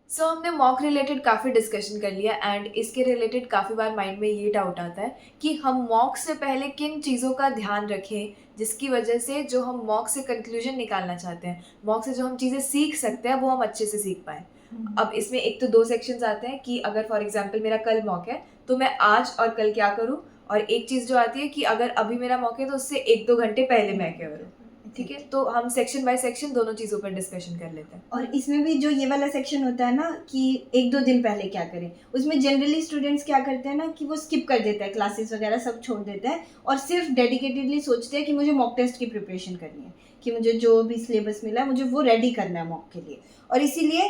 हमने mock related काफ़ी discussion कर लिया एंड इसके रिलेटेड काफ़ी बार माइंड में ये डाउट आता है कि हम मॉक से पहले किन चीज़ों का ध्यान रखें जिसकी वजह से जो हम मॉक से कंक्लूजन निकालना चाहते हैं, मॉक से जो हम चीज़ें सीख सकते हैं वो हम अच्छे से सीख पाएँ। हम्म। अब इसमें एक तो 2 सेक्शंस आते हैं कि अगर फॉर एग्ज़ाम्पल मेरा कल मॉक है, तो मैं आज और कल क्या करूँ? और एक चीज़ जो आती है कि अगर अभी मेरा मॉक है तो उससे 1-2 घंटे पहले मैं क्या करूँ? ठीक है? तो हम सेक्शन बाय सेक्शन दोनों चीज़ों पर डिस्कशन कर लेते हैं। और इसमें भी जो ये वाला सेक्शन होता है ना कि 1-2 दिन पहले क्या करें, उसमें जनरली स्टूडेंट्स क्या करते हैं ना कि वो स्किप कर देते हैं, क्लासेस वगैरह सब छोड़ देते हैं और सिर्फ डेडिकेटेडली सोचते हैं कि मुझे मॉक टेस्ट की प्रिपरेशन करनी है, कि मुझे जो भी सिलेबस मिला है मुझे वो रेडी करना है मॉक के लिए। और इसीलिए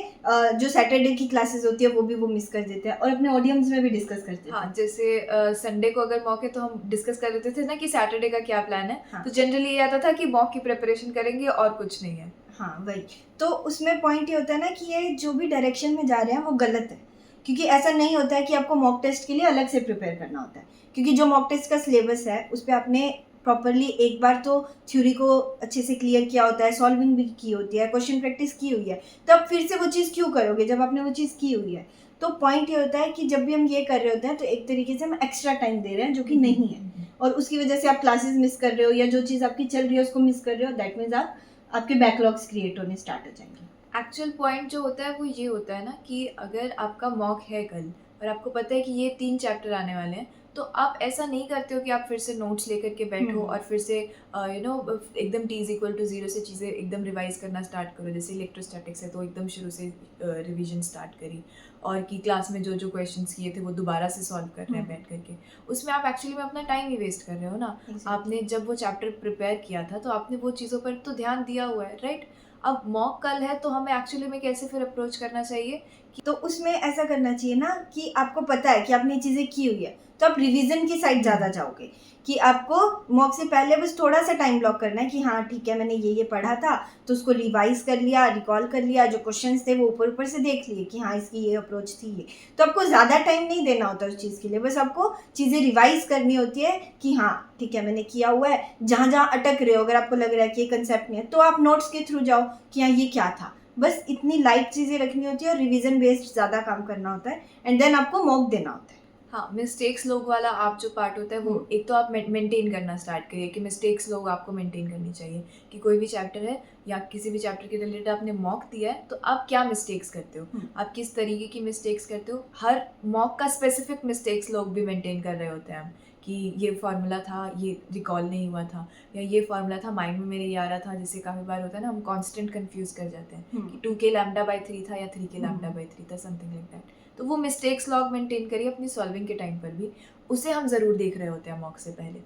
जो सैटरडे की क्लासेस होती है वो मिस कर देते हैं और अपने ऑडियंस में भी डिस्कस करते हाँ, हैं। जैसे संडे को अगर मॉक है तो हम डिस्कस कर लेते थे ना कि सैटरडे का क्या प्लान है। हाँ। तो जनरली ये आता था कि मॉक की प्रिपरेशन करेंगे और कुछ नहीं है। हाँ वही। तो उसमें पॉइंट ये होता है ना कि ये जो भी डायरेक्शन में जा रहे हैं वो गलत है, क्योंकि ऐसा नहीं होता है कि आपको मॉक टेस्ट के लिए अलग से प्रिपेयर करना होता है, क्योंकि जो मॉक टेस्ट का सिलेबस है उस पर आपने प्रॉपरली एक बार तो थ्योरी को अच्छे से क्लियर किया होता है, सॉल्विंग भी की होती है, क्वेश्चन प्रैक्टिस की हुई है, तो आप फिर से वो चीज़ क्यों करोगे जब आपने वो चीज़ की हुई है। तो पॉइंट ये होता है कि जब भी हम ये कर रहे होते हैं तो एक तरीके से हम एक्स्ट्रा टाइम दे रहे हैं जो कि नहीं है, और उसकी वजह से आप क्लासेस मिस कर रहे हो या जो चीज़ आपकी चल रही है उसको मिस कर रहे हो, दैट मीन्स आप आपके बैकलॉग्स क्रिएट होने स्टार्ट हो जाएंगे। एक्चुअल पॉइंट जो होता है वो ये होता है ना कि अगर आपका मॉक है कल और आपको पता है कि ये 3 चैप्टर आने वाले हैं, तो आप ऐसा नहीं करते हो कि आप फिर से नोट्स लेकर के बैठो और फिर से एकदम t इज़ इक्वल टू 0 से चीज़ें एकदम रिवाइज़ करना स्टार्ट करो। जैसे इलेक्ट्रोस्टैटिक्स है तो एकदम शुरू से रिवीजन स्टार्ट करी और कि क्लास में जो क्वेश्चंस किए थे वो दोबारा से सॉल्व कर रहे हैं बैठ करके। उसमें आप एक्चुअली में अपना टाइम ही वेस्ट कर रहे हो ना। आपने जब वो चैप्टर प्रिपेयर किया था तो आपने वो चीज़ों पर तो ध्यान दिया हुआ है, राइट? अब मॉक कल है तो हमें एक्चुअली में कैसे फिर अप्रोच करना चाहिए? तो उसमें ऐसा करना चाहिए ना कि आपको पता है कि आपने ये चीज़ें की हुई है, तो आप रिवीजन की साइड ज़्यादा जाओगे, कि आपको मॉक से पहले बस थोड़ा सा टाइम ब्लॉक करना है कि हाँ ठीक है मैंने ये पढ़ा था तो उसको रिवाइज कर लिया, रिकॉल कर लिया, जो क्वेश्चंस थे वो ऊपर ऊपर से देख लिए कि हाँ इसकी ये अप्रोच थी ये। तो आपको ज़्यादा टाइम नहीं देना होता उस चीज़ के लिए, बस आपको चीज़ें रिवाइज करनी होती है कि हाँ ठीक है मैंने किया हुआ है। जहाँ जहाँ अटक रहे हो, अगर आपको लग रहा है कि ये कंसेप्ट नहीं है तो आप नोट्स के थ्रू जाओ कि हाँ ये क्या था। बस इतनी लाइट चीज़ें रखनी होती है और रिवीजन बेस्ड ज़्यादा काम करना होता है, एंड देन आपको मॉक देना होता है। हाँ, मिस्टेक्स लोग वाला आप जो पार्ट होता है वो एक तो आप मेंटेन करना स्टार्ट करिए कि मिस्टेक्स लोग आपको मेंटेन करनी चाहिए कि कोई भी चैप्टर है या किसी भी चैप्टर के रिलेटेड आपने मॉक दिया है तो आप क्या मिस्टेक्स करते हो, आप किस तरीके की मिस्टेक्स करते हो। हर मॉक का स्पेसिफिक मिस्टेक्स लोग भी मेंटेन कर रहे होते हैं हम कि ये फार्मूला था ये रिकॉल नहीं हुआ था या ये फार्मूला था माइंड में मेरे ये आ रहा था। जैसे काफ़ी बार होता है ना हम कॉन्स्टेंट कन्फ्यूज़ कर जाते हैं कि 2k लैम्डा बाई 3 था या 3k लैम्डा बाई 3 था, समथिंग लाइक दैट। तो वो मिस्टेक्स लॉग मेंटेन करिए अपनी सॉल्विंग के टाइम पर भी, उसे हम ज़रूर देख रहे होते हैं मॉक से पहले।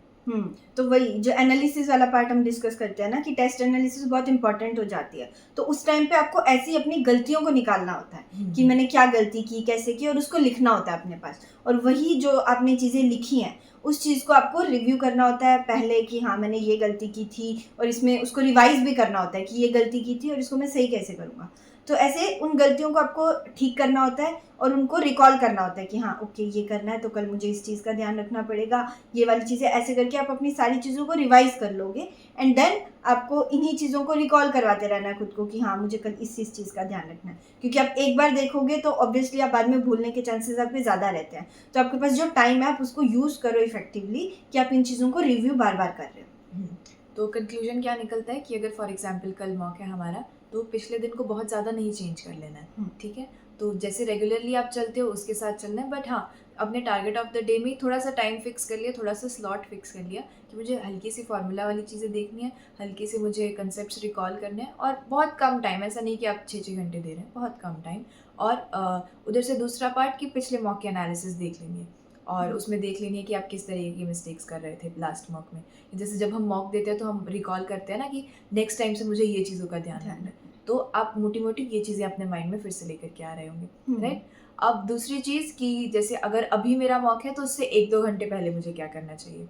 तो वही जो एनालिसिस वाला पार्ट हम डिस्कस करते हैं ना कि टेस्ट एनालिसिस बहुत इंपॉर्टेंट हो जाती है, तो उस टाइम पे आपको ऐसी अपनी गलतियों को निकालना होता है कि मैंने क्या गलती की, कैसे की, और उसको लिखना होता है अपने पास। और वही जो आपने चीज़ें लिखी हैं उस चीज़ को आपको रिव्यू करना होता है पहले कि हाँ मैंने ये गलती की थी, और इसमें उसको रिवाइज भी करना होता है कि ये गलती की थी और इसको मैं सही कैसे करूँगा। तो ऐसे उन गलतियों को आपको ठीक करना होता है और उनको रिकॉल करना होता है कि हाँ ओके ये करना है तो कल मुझे इस चीज़ का ध्यान रखना पड़ेगा, ये वाली चीज़ें ऐसे करके आप अपनी सारी चीज़ों को रिवाइज कर लोगे, एंड देन आपको इन्हीं चीज़ों को रिकॉल करवाते रहना है खुद को कि हाँ मुझे कल इस चीज़ का ध्यान रखना है, क्योंकि आप एक बार देखोगे तो ऑब्वियसली आप बाद में भूलने के चांसेस आपके ज़्यादा रहते हैं। तो आपके पास जो टाइम है आप उसको यूज़ करो इफेक्टिवली कि आप इन चीज़ों को रिव्यू बार बार कर रहे हो। तो कंक्लूजन क्या निकलता है कि अगर फॉर एग्जांपल कल मॉक है हमारा तो पिछले दिन को बहुत ज़्यादा नहीं चेंज कर लेना है, ठीक है? तो जैसे रेगुलरली आप चलते हो उसके साथ चलना है, बट हाँ अपने टारगेट ऑफ द डे में थोड़ा सा टाइम फिक्स कर लिया, थोड़ा सा स्लॉट फिक्स कर लिया कि मुझे हल्की सी फार्मूला वाली चीज़ें देखनी है, हल्की से मुझे कंसेप्ट रिकॉल करने हैं और बहुत कम टाइम, ऐसा नहीं कि आप 6-6 घंटे दे रहे हैं, बहुत कम टाइम। और उधर से दूसरा पार्ट कि पिछले मॉक की एनालिसिस देख लेनी है और उसमें देख लेनी है कि आप किस तरीके की मिस्टेक्स कर रहे थे लास्ट मॉक में। जैसे जब हम मॉक देते हैं तो हम रिकॉल करते हैं ना कि नेक्स्ट टाइम से मुझे ये चीज़ों का ध्यान रखना है, तो आप मोटी-मोटी ये चीज़ें अपने माइंड में फिर से लेकर के आ रहे होंगे, राइट? अब दूसरी चीज़ कि जैसे अगर अभी मेरा मॉक है तो उससे 1-2 घंटे पहले मुझे क्या करना चाहिए?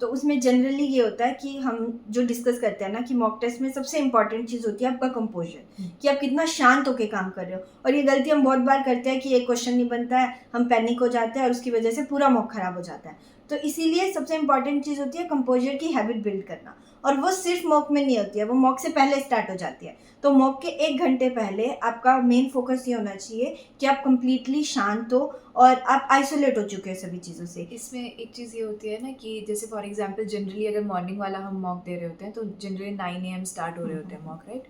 तो उसमें जनरली ये होता है कि हम जो डिस्कस करते हैं ना कि मॉक टेस्ट में सबसे इंपॉर्टेंट चीज़ होती है आपका कंपोजर, कि आप कितना शांत होकर काम कर रहे हो। और ये गलती हम बहुत बार करते हैं कि एक क्वेश्चन नहीं बनता है, हम पैनिक हो जाते हैं और उसकी वजह से पूरा मॉक खराब हो जाता है। तो इसीलिए सबसे इम्पॉर्टेंट चीज़ होती है कंपोजर की हैबिट बिल्ड करना, और वो सिर्फ मॉक में नहीं होती है, वो मॉक से पहले स्टार्ट हो जाती है। तो मॉक के 1 घंटे पहले आपका मेन फोकस ये होना चाहिए कि आप कंप्लीटली शांत हो और आप आइसोलेट हो चुके हैं सभी चीज़ों से। इसमें एक चीज़ ये होती है ना कि जैसे फॉर एग्जांपल जनरली अगर मॉर्निंग वाला हम मॉक दे रहे होते हैं तो जनरली 9 AM स्टार्ट हो रहे होते हैं मॉक, राइट?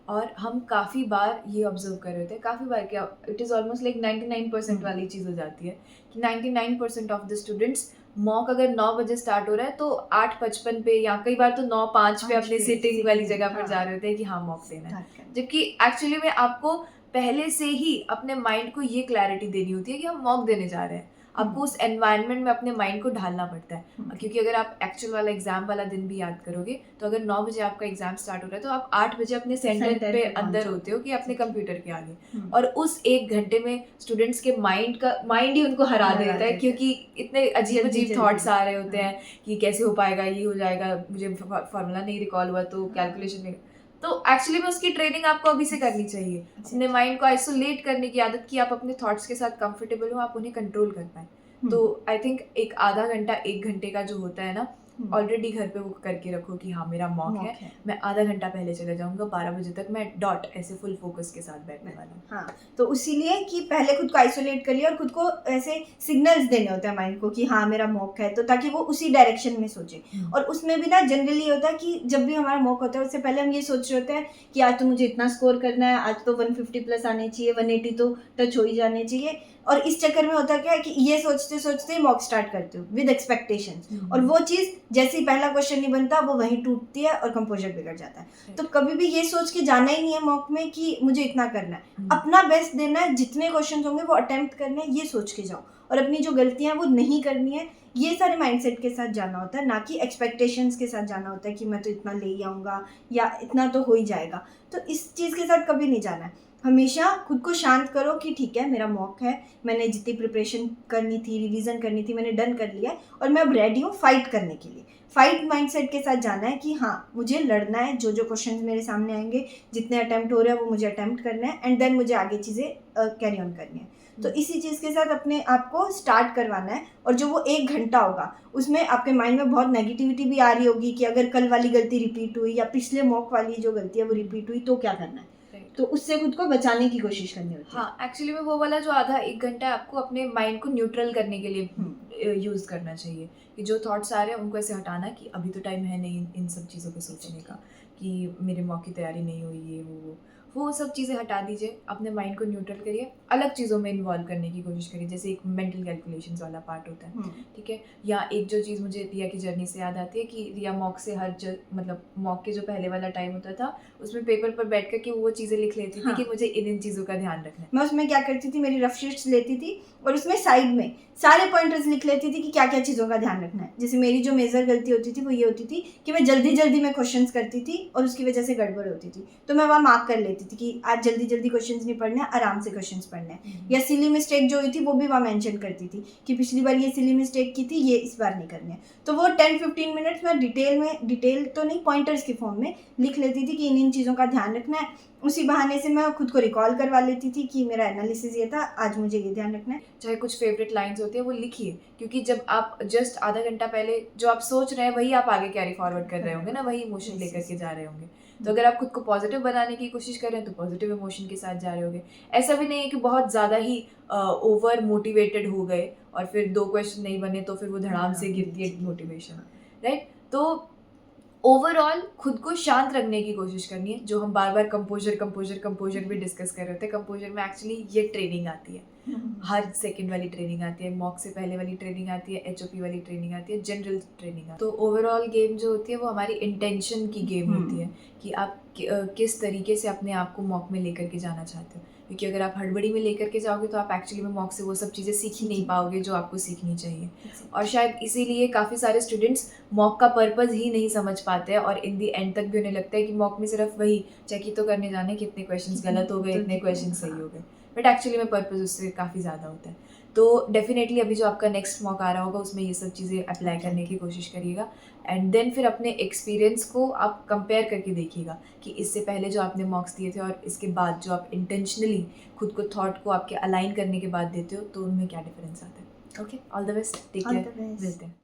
और हम काफ़ी बार ये ऑब्जर्व कर रहे होते हैं, काफ़ी बार क्या, इट इज़ ऑलमोस्ट लाइक 99% वाली चीज़ हो जाती है कि 99% ऑफ द स्टूडेंट्स मॉक अगर 9 बजे स्टार्ट हो रहा है तो 8:55 पे या कई बार तो 9:05 पे 5 अपने पे सिटिंग वाली sitting, जगह पर हाँ। जा रहे होते हैं कि हाँ मॉक देना है। स्टार्ट करना। जबकि एक्चुअली में आपको पहले से ही अपने माइंड को ये क्लैरिटी देनी होती है कि हम मॉक देने जा रहे हैं। आपको उस एनवायरनमेंट में अपने माइंड को ढालना पड़ता है, क्योंकि अगर आप एक्चुअल वाला एग्जाम वाला दिन भी याद करोगे तो अगर 9 बजे आपका एग्जाम स्टार्ट हो रहा है तो आप 8 बजे अपने सेंटर सेंटर पे पे पहुंच अंदर जाओगे। होते हो कि अपने कंप्यूटर के आगे, हम्म। और उस 1 घंटे में स्टूडेंट्स के माइंड ही उनको हरा हरा देता है, देता है। क्योंकि इतने अजीब जल्दी अजीब थॉट्स जल्दी। आ रहे होते हैं कि कैसे हो पाएगा, ये हो जाएगा, मुझे फार्मूला नहीं रिकॉल हुआ तो कैलकुलेशन नहीं। तो एक्चुअली में उसकी ट्रेनिंग आपको अभी से करनी चाहिए, अपने माइंड को आइसोलेट करने की आदत की, आप अपने थॉट्स के साथ कंफर्टेबल हो, आप उन्हें कंट्रोल कर पाए। तो आई थिंक एक आधा घंटा 1 घंटे का जो होता है ना, ऑलरेडी घर पे वो करके रखो कि हाँ मेरा मॉक है, मैं आधा घंटा पहले चले जाऊंगा, 12 बजे तक मैं डॉट ऐसे फुल फोकस के साथ बैठने वाला हूँ। हाँ, तो इसीलिए कि पहले खुद को आइसोलेट कर लिया और खुद को ऐसे सिग्नल्स देने होते हैं माइंड को कि हाँ मेरा मॉक है, तो ताकि वो उसी डायरेक्शन में सोचे। और उसमें भी ना जनरली होता है कि जब भी हमारा मॉक होता है उससे पहले हम ये सोच रहे होते हैं कि आज तो मुझे इतना स्कोर करना है, आज तो 150 प्लस आने चाहिए, 180 तो टच हो ही जाने चाहिए। और इस चक्कर में होता क्या है कि ये सोचते सोचते मॉक स्टार्ट करते हो विद एक्सपेक्टेशंस, और वो चीज़ जैसे ही पहला क्वेश्चन नहीं बनता वो वहीं टूटती है और कंपोजर बिगड़ जाता है। तो कभी भी ये सोच के जाना ही नहीं है मॉक में कि मुझे इतना करना है, अपना बेस्ट देना है, जितने क्वेश्चन होंगे वो अटेम्प्ट करने हैं, ये सोच के जाओ, और अपनी जो गलतियां वो नहीं करनी है, ये सारे माइंडसेट के साथ जाना होता है, ना कि एक्सपेक्टेशंस के साथ जाना होता है कि मैं तो इतना ले ही आऊँगा या इतना तो हो ही जाएगा। तो इस चीज़ के साथ कभी नहीं जाना है। हमेशा खुद को शांत करो कि ठीक है मेरा मॉक है, मैंने जितनी प्रिपरेशन करनी थी, रिवीजन करनी थी, मैंने डन कर लिया है, और मैं अब रेडी हूँ फाइट करने के लिए। फाइट माइंडसेट के साथ जाना है कि हाँ मुझे लड़ना है, जो जो क्वेश्चंस मेरे सामने आएंगे, जितने अटैम्प्ट हो रहे हैं वो मुझे अटैम्प्ट करना है, एंड देन मुझे आगे चीज़ें कैरी ऑन करनी है। तो इसी चीज़ के साथ अपने आप को स्टार्ट करवाना है। और जो वो 1 घंटा होगा उसमें आपके माइंड में बहुत नेगेटिविटी भी आ रही होगी कि अगर कल वाली गलती रिपीट हुई या पिछले मॉक वाली जो गलती है वो रिपीट हुई तो क्या करना है, तो उससे खुद को बचाने की कोशिश करनी होती है। हाँ, एक्चुअली में वो वाला जो आधा 1 घंटा है आपको अपने माइंड को न्यूट्रल करने के लिए यूज़ करना चाहिए, कि जो थॉट्स आ रहे हैं उनको ऐसे हटाना कि अभी तो टाइम है नहीं इन सब चीज़ों पे सोचने का, कि मेरे मॉक की तैयारी नहीं हुई, ये वो सब चीज़ें हटा दीजिए, अपने माइंड को न्यूट्रल करिए, अलग चीज़ों में इन्वॉल्व करने की कोशिश करिए। जैसे एक मेंटल कैलकुलेशंस वाला पार्ट होता है, ठीक है, या एक जो चीज़ मुझे रिया की जर्नी से याद आती है कि रिया मॉक से मतलब मॉक के जो पहले वाला टाइम होता था उसमें पेपर पर बैठ कर के वो चीज़ें लिख लेती थी कि मुझे इन चीज़ों का ध्यान रखना है। मैं उसमें क्या करती थी, मेरी रफ शीट्स लेती थी और उसमें साइड में सारे पॉइंटर्स लिख लेती थी कि क्या क्या चीज़ों का ध्यान रखना है। जैसे मेरी जो मेजर गलती होती थी वो ये होती थी कि मैं जल्दी जल्दी में क्वेश्चंस करती थी और उसकी वजह से गड़बड़ होती थी, तो मैं वहाँ मार्क कर लेती थी कि आज जल्दी जल्दी क्वेश्चंस नहीं पढ़ने, आराम से क्वेश्चंस पढ़ने हैं। या सिली मिस्टेक जो हुई थी वो भी वहाँ मेंशन करती थी कि पिछली बार ये सिली मिस्टेक की थी, ये इस बार नहीं करनी है। तो वो 10-15 मिनट्स में डिटेल तो नहीं, पॉइंटर्स के फॉर्म में लिख लेती थी कि इन चीज़ों का ध्यान रखना है। उसी बहाने से मैं खुद को रिकॉल करवा लेती थी कि मेरा एनालिसिस ये था, आज मुझे ये ध्यान रखना है। चाहे कुछ फेवरेट लाइंस होती है वो लिखिए, क्योंकि जब आप जस्ट आधा घंटा पहले जो आप सोच रहे हैं वही आप आगे कैरी फॉरवर्ड कर रहे होंगे ना, वही इमोशन लेकर के जा रहे होंगे। तो अगर आप खुद को पॉजिटिव बनाने की कोशिश कर रहे हैं तो पॉजिटिव इमोशन के साथ जा रहे होंगे। ऐसा भी नहीं है कि बहुत ज़्यादा ही ओवर मोटिवेटेड हो गए और फिर 2 क्वेश्चन नहीं बने तो फिर वो धड़ाम से गिरती है मोटिवेशन, राइट। तो ओवरऑल खुद को शांत रखने की कोशिश करनी है, जो हम बार बार कंपोजर भी डिस्कस कर रहे थे। कंपोजर में एक्चुअली ये ट्रेनिंग आती है, हर सेकंड वाली ट्रेनिंग आती है, मॉक से पहले वाली ट्रेनिंग आती है, HOP वाली ट्रेनिंग आती है, जनरल ट्रेनिंग आती है। तो ओवरऑल गेम जो होती है वो हमारी इंटेंशन की गेम होती है कि आप किस तरीके से अपने आप को मॉक में लेकर के जाना चाहते हो, क्योंकि अगर आप हड़बड़ी में लेकर के जाओगे तो आप एक्चुअली में मॉक से वो सब चीज़ें सीख ही नहीं पाओगे जो आपको सीखनी चाहिए। और शायद इसीलिए काफ़ी सारे स्टूडेंट्स मॉक का पर्पज़ ही नहीं समझ पाते हैं और इन दी एंड तक भी उन्हें लगता है कि मॉक में सिर्फ वही चेक ही तो करने जाने कि इतने क्वेश्चंस गलत हो गए, इतने क्वेश्चन सही हो गए, बट एक्चुअली में पर्पज़ उससे काफ़ी ज़्यादा होता है। तो डेफिनेटली अभी जो आपका नेक्स्ट मॉक आ रहा होगा उसमें ये सब चीज़ें अप्लाई करने की कोशिश करिएगा, एंड देन फिर अपने एक्सपीरियंस को आप कंपेयर करके देखिएगा कि इससे पहले जो आपने मॉक्स दिए थे और इसके बाद जो आप इंटेंशनली खुद को थॉट को आपके अलाइन करने के बाद देते हो तो उनमें क्या डिफरेंस आता है। Okay, all the best, take care, मिलते हैं।